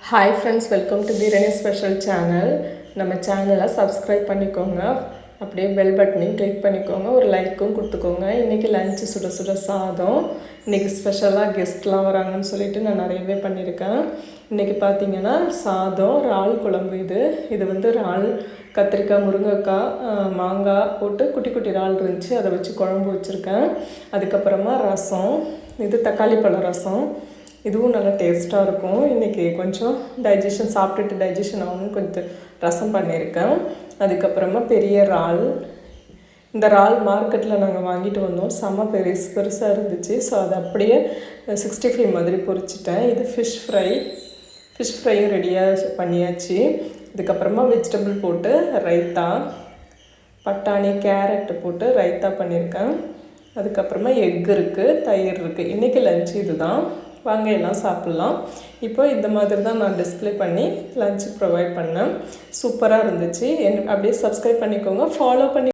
Hi friends, welcome to biryani special channel. நம்ம சேனலை subscribe பண்ணிக்கோங்க, அப்படியே பெல் பட்டனையும் கிளிக் பண்ணிக்கோங்க, ஒரு லைக்கும் கொடுத்துக்கோங்க. இன்றைக்கி லஞ்சு சுட சுட சாதம். இன்றைக்கி ஸ்பெஷலாக கெஸ்ட்லாம் வராங்கன்னு சொல்லிட்டு நான் நிறையவே பண்ணியிருக்கேன். இன்றைக்கி பார்த்திங்கன்னா சாதம், இறால் குழம்பு. இது வந்து இறால், கத்திரிக்காய், முருங்கைக்காய், மாங்காய் போட்டு குட்டி குட்டி இறால் இருந்துச்சு, அதை வச்சு குழம்பு வச்சுருக்கேன். அதுக்கப்புறமா ரசம், இது தக்காளி பழ ரசம். இதுவும் நல்லா டேஸ்ட்டாக இருக்கும். இன்றைக்கி கொஞ்சம் சாப்பிட்டுட்டு டைஜஷன் ஆகணும்னு கொஞ்சம் ரசம் பண்ணியிருக்கேன். அதுக்கப்புறமா பெரிய இறால். இந்த இறால் மார்க்கெட்டில் நாங்கள் வாங்கிட்டு வந்தோம், செம்ம பெருசாக இருந்துச்சு. ஸோ அதை அப்படியே 65 மாதிரி பொரிச்சிட்டேன். இது ஃபிஷ் ஃப்ரையும் ரெடியாக பண்ணியாச்சு. இதுக்கப்புறமா வெஜிடபிள் போட்டு ரைத்தா, பட்டாணி கேரட்டு போட்டு ரைத்தா பண்ணியிருக்கேன். அதுக்கப்புறமா எக் இருக்குது, தயிர் இருக்குது. இன்றைக்கி லஞ்சு இது தான். வாங்க எல்லாம் சாப்பிட்லாம். இப்போ இந்த மாதிரி தான் நான் டிஸ்பிளே பண்ணி லஞ்சு ப்ரொவைட் பண்ணேன். சூப்பராக இருந்துச்சு. அப்படியே சப்ஸ்கிரைப் பண்ணிக்கோங்க, ஃபாலோ பண்ணி